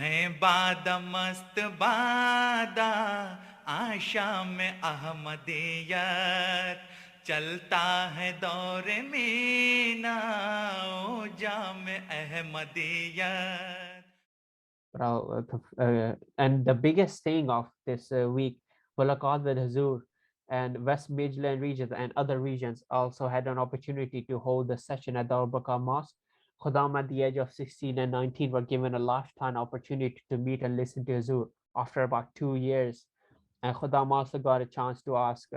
है बादा मस्त बादा आशा में अहमदियत चलता है दौर मीना ओ जाम Ahmadiyyat. And the biggest thing of this week, Mulaqat with Huzoor and West Midlands regions and other regions also had an opportunity to hold the session at the Al Mosque. Khuddam at the age of 16 and 19 were given a lifetime opportunity to meet and listen to Huzoor after about 2 years. And Khuddam also got a chance to ask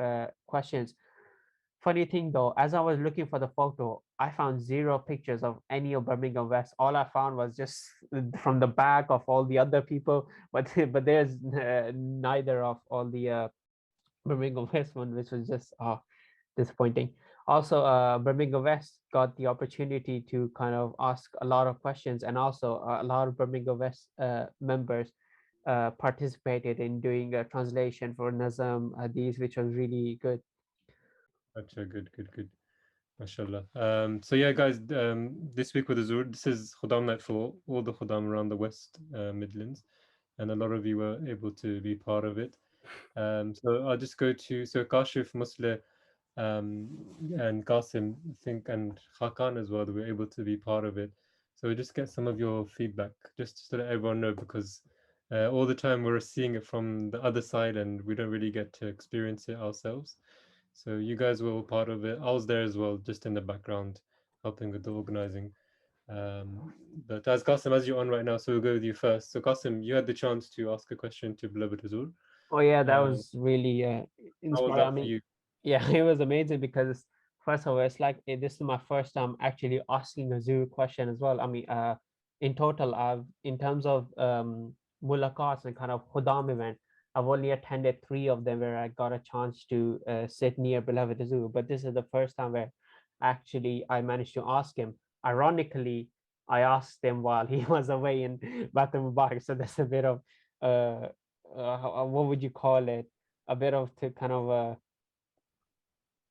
questions. Funny thing though, as I was looking for the photo, I found zero pictures of any of Birmingham West. All I found was just from the back of all the other people, but but there's neither of all the Birmingham West one, which was just disappointing. Also, Birmingham West got the opportunity to kind of ask a lot of questions, and also a lot of Birmingham West members participated in doing a translation for Nazam Hadith, which was really good. Gotcha, good. MashaAllah. So yeah, guys, this week with Azur, this is Khuddam night for all the Khuddam around the West Midlands, and a lot of you were able to be part of it. So I'll just go to Kashif, Musle, and Qasim, I think, and Khakan as well, that were able to be part of it. So we just get some of your feedback, just to let everyone know, because all the time we're seeing it from the other side, and we don't really get to experience it ourselves. So you guys were all part of it. I was there as well, just in the background, helping with the organizing. But as Qasim, as you're on right now, so we'll go with you first. So Qasim, you had the chance to ask a question to beloved Huzur. Oh yeah, that Uh, was really how was inspiring. I that for mean, you? yeah, it was amazing because first of all, it's like this is my first time actually asking a zoo question as well. I mean, in total, I've in terms of mulaqats and kind of Khuddam event, I've only attended three of them where I got a chance to sit near beloved zoo. But this is the first time where actually I managed to ask him. Ironically, I asked him while he was away in Batam Mubarak, so that's a bit of uh, what would you call it? A bit of to kind of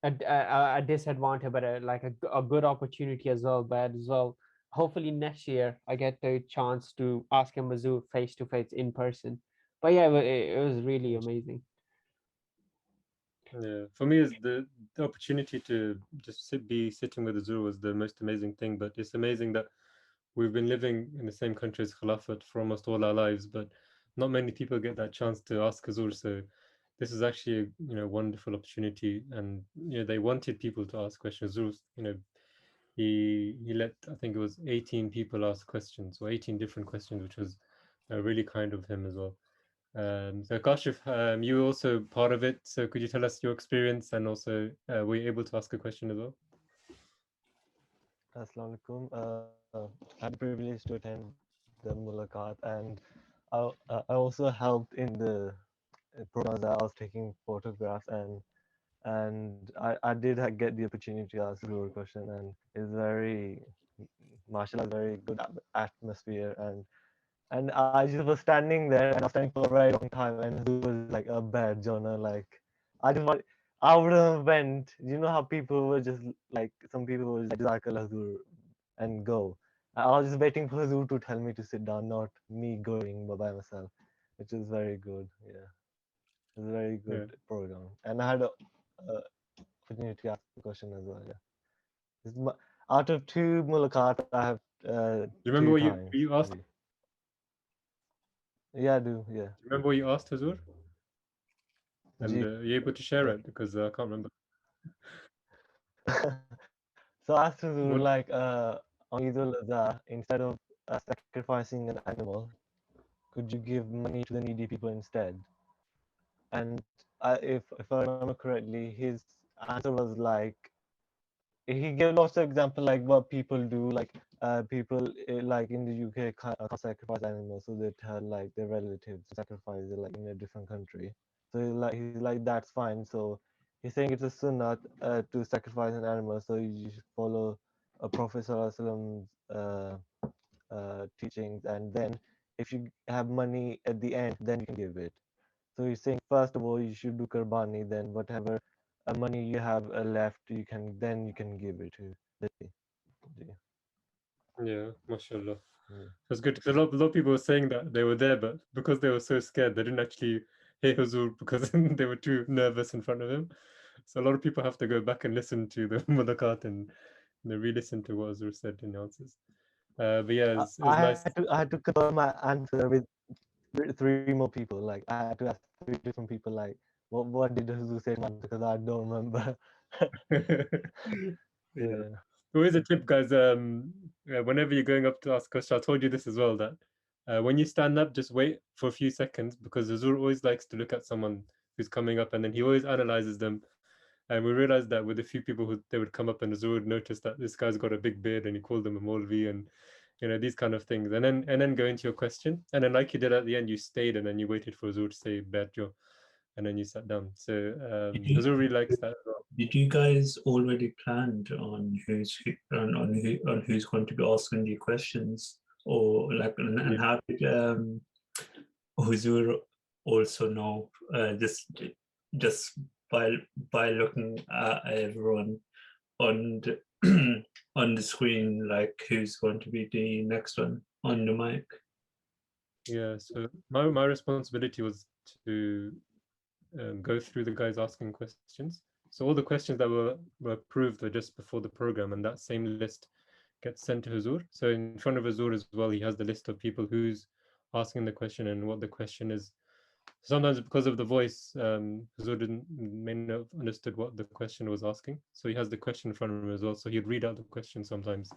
a disadvantage, but a good opportunity as well. But as well, hopefully next year I get the chance to ask him Mizzou face to face in person. But yeah, it was really amazing. Yeah, for me, is the opportunity to just be sitting with Azur was the most amazing thing. But it's amazing that we've been living in the same country as Khilafat for almost all our lives, but not many people get that chance to ask Azur. So this is actually a wonderful opportunity, and they wanted people to ask questions. Azur, he let, I think it was 18 people ask questions, or 18 different questions, which was really kind of him as well. So Kashif, you were also part of it. So could you tell us your experience, and also were you able to ask a question as well? Assalamu alaikum. I had the privilege to attend the Mulaqat, and I also helped in the programs. I was taking photographs, and I did get the opportunity to ask Zul a question, and it's very, mashallah, very good atmosphere, and I just was standing there, and I was standing for a very long time, and Zul was like a bad Jonah, like I just want. I would have went. You know how people were just like some people were like Jazakallah Zul and go. I was just waiting for Zul to tell me to sit down, not me going by myself, which is very good. Yeah, it's a very Yeah. good program, and I had a opportunity to ask the question as well. Yeah, out of two mulaqat, I have Do you two remember what times. you I asked? do. Yeah, I do. Yeah. Do you remember what you asked Hazur? And G. are you able to share it? Because I can't remember. So I asked Huzur What? like on Eid al-Adha, instead of sacrificing an animal, could you give money to the needy people instead? And if I remember correctly, his answer was like he gave lots of example like what people do, like people like in the UK can't sacrifice animals, so they tell like their relatives to sacrifice it like in a different country. So he's like that's fine. So he's saying it's a sunnah to sacrifice an animal, so you should follow a Prophet Sallallahu teachings, and then if you have money at the end, then you can give it. So he's saying first of all you should do qurbani, then whatever money you have left, you can give it to the. Yeah, mashallah. That's good because a lot of people were saying that they were there, but because they were so scared, they didn't actually hear Huzoor because they were too nervous in front of him. So a lot of people have to go back and listen to the Mulaqat and re-listen to what Huzoor said in answers. But yeah, it was nice. I had to confirm my answer with three more people. Like I had to ask three different people. Like what did Huzu say in answer? Because I don't remember. Yeah. Yeah. Always a tip, guys. Whenever you're going up to ask questions, I told you this as well, that when you stand up, just wait for a few seconds because Azur always likes to look at someone who's coming up and then he always analyzes them. And we realized that with a few people who they would come up and Azur would notice that this guy's got a big beard and he called them a Molvi and these kind of things. And then go into your question. And then like you did at the end, you stayed and then you waited for Azur to say Berjo and then you sat down. So Azur really likes that as well. Did you guys already planned on who's going to be asking the questions, or like, and how did Huzoor also know just by looking at everyone on the on the screen, like who's going to be the next one on the mic? Yeah, so my responsibility was to go through the guys asking questions. So all the questions that were approved were just before the program, and that same list gets sent to Huzoor. So in front of Huzoor as well, he has the list of people who's asking the question and what the question is. Sometimes because of the voice, Huzoor may not have understood what the question was asking. So he has the question in front of him as well. So he'd read out the question sometimes.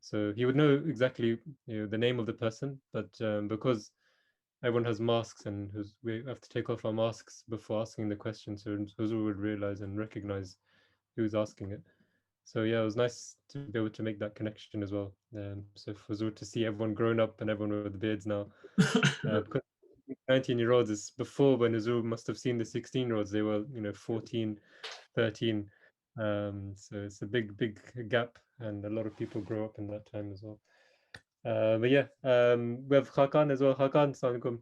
So he would know exactly the name of the person, but because everyone has masks and we have to take off our masks before asking the question, so Huzoor would realize and recognize who's asking it. So yeah, it was nice to be able to make that connection as well. So for Huzoor to see everyone grown up and everyone with beards now, because 19-year-olds is before when Huzoor must have seen the 16-year-olds, they were 14, 13. So it's a big gap, and a lot of people grow up in that time as well. But yeah, we have Hakan as well. Hakan, Assalamu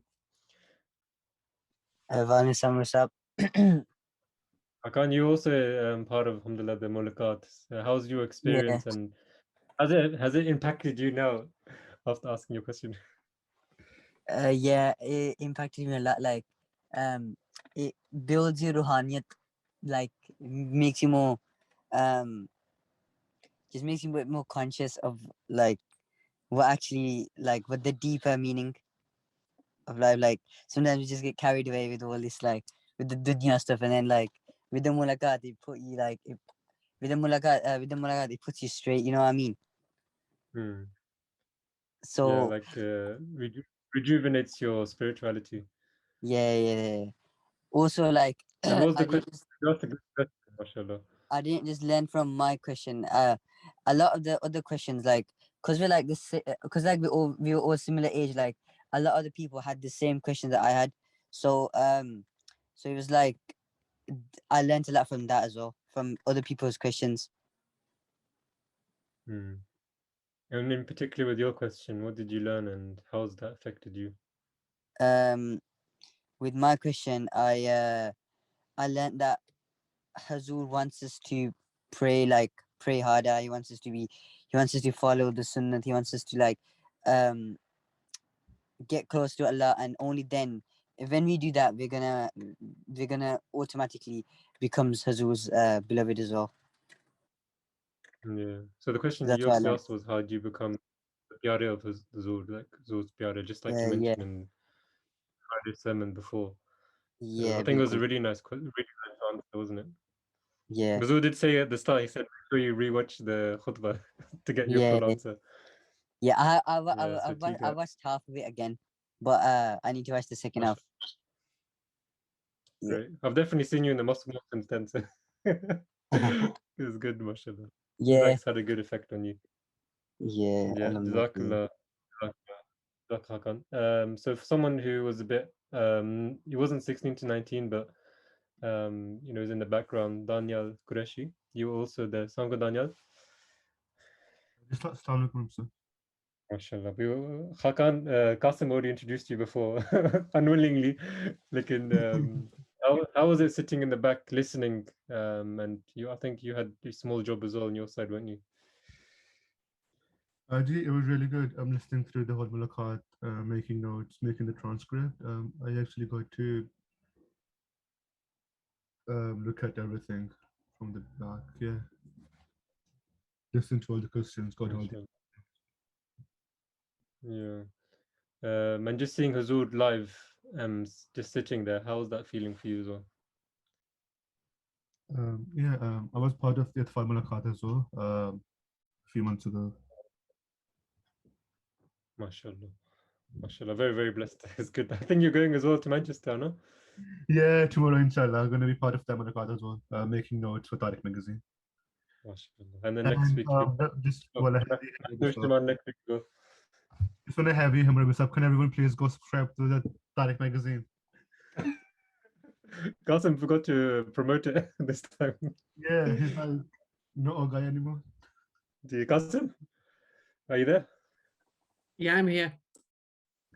alaikum. What's up? Hakan, you also part of Alhamdulillah the Mulaqat. How's your experience Yeah. and has it impacted you now after asking your question? Yeah, it impacted me a lot. Like, it builds your ruhaniyat, like makes you more, just makes you a bit more conscious of like what actually, like what the deeper meaning of life. Like sometimes we just get carried away with all this, like with the dunya stuff, and then like with the mulaqat, it put you like with the mulaqat, it puts you straight. You know what I mean? Yeah, So like rejuvenates your spirituality. yeah. Also, like And what was the I question? didn't That's a good question, mashallah. I didn't just learn from my question. A lot of the other questions, like, cause we're like this, cause like we were all similar age. Like a lot of the people had the same question that I had. So so it was like I learned a lot from that as well, from other people's questions. And in particular with your question, what did you learn and how's that affected you? With my question, I learned that Hazur wants us to pray harder. He wants us to follow the sunnah. He wants us to like get close to Allah, and only then, when we do that, we're gonna automatically becomes Hazur's beloved as well. Yeah. So the question That's you what I obviously learned. asked was how do you become the pyare of Huzoor, like Huzoor's pyare, just like you Yeah, mentioned in Friday's sermon before. So I yeah, think it was a bilkul. really nice answer, wasn't it? Yeah, Huzoor did say at the start, he said, make sure you rewatch the khutbah to get your yeah, full answer. yeah. Yeah, so I watched half of it again, but I need to watch the second half. Yeah. Great. I've definitely seen you in the mosque more since then. So it was good, mashallah. Yeah, Relax had a good effect on you. yeah. Yeah, Alhamdulillah. Jazakallah. So for someone who was a bit, he wasn't 16 to 19, but was in the background, Daniel Qureshi. You were also there. Sango Daniel. Assalamu alaikum, sir. MashaAllah. Hakan, Qasim already introduced you before, unwillingly. Like how was it sitting in the back listening? And I think you had a small job as well on your side, weren't you? It was really good. I'm listening through the whole Mulaqaat, making notes, making the transcript. I actually got to look at everything from the back. Yeah, listen to all the questions, got all the. Mashallah. Yeah. And just seeing Huzoor live, just sitting there, how's that feeling for you as well? Yeah, I was part of the Atfal Mulaqaat as well a few months ago. Mashallah. Mashallah. Very, very blessed. It's good. I think you're going as well to Manchester, no? Yeah, tomorrow, inshallah, I'm going to be part of the Mulaqaat as well, making notes for Tariq magazine. Mashallah. And then next week, just oh, well, next week go. just want to have you, can everyone please go subscribe to the Tariq magazine? Qasim forgot to promote it this time. Yeah, he's like not a guy anymore. Do you, Qasim? Are you there? Yeah, I'm here.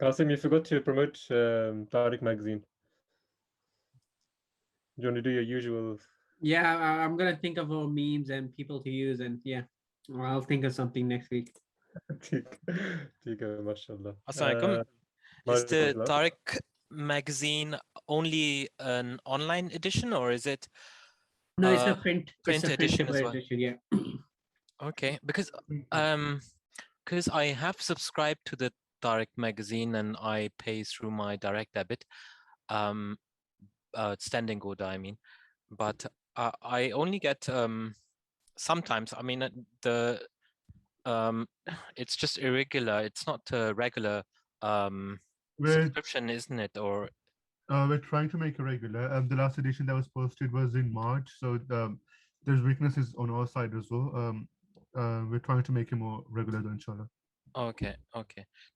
Qasim, you forgot to promote Tariq magazine. Do you want to do your usual? Yeah, I'm gonna think of all memes and people to use, and yeah, I'll think of something next week. Mashallah. Assalamualaikum. Is the Mashallah. Tariq magazine only an online edition, or is it No, it's a print edition as well? edition, yeah. Okay, because I have subscribed to the Tariq magazine and I pay through my direct debit, standing order, I mean, but I only get sometimes. I mean, it's just irregular. It's not a regular subscription, isn't it? Or we're trying to make a regular. The last edition that was posted was in March, so there's weaknesses on our side as well. We're trying to make it more regular, though, inshallah. okay.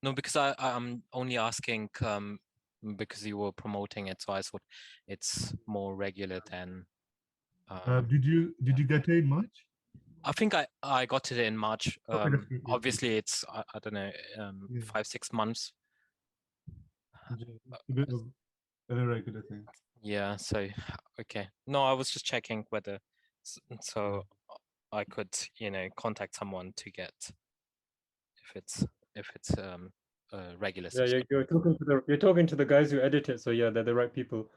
No, because I'm only asking because you were promoting it, so I thought it's more regular than. Did you get it in March? I think I got it in March. Okay, Obviously, it's I don't know, 5-6 months. A bit of an irregular thing. Yeah. So okay. No, I was just checking whether so I could contact someone to get if it's regular. Yeah, you're talking to the guys who edit it, so yeah, they're the right people.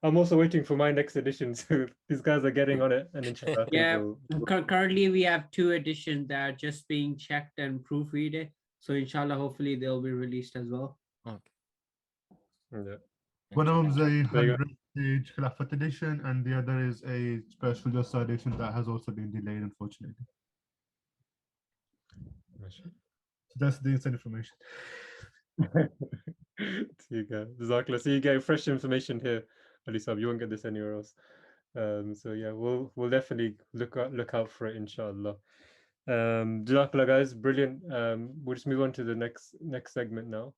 I'm also waiting for my next edition, so these guys are getting on it, and inshallah, yeah. Currently, we have 2 editions that are just being checked and proofread. So inshallah, hopefully they'll be released as well. Okay. Yeah. One of them is a 100-page Khilafat edition, and the other is a special Jassa edition that has also been delayed, unfortunately. So that's the inside information. You go, Jazakallah. So you get fresh information here, Alisab. You won't get this anywhere else. So yeah, we'll definitely look out for it, inshallah. Jazakallah, guys, brilliant. We'll just move on to the next segment now.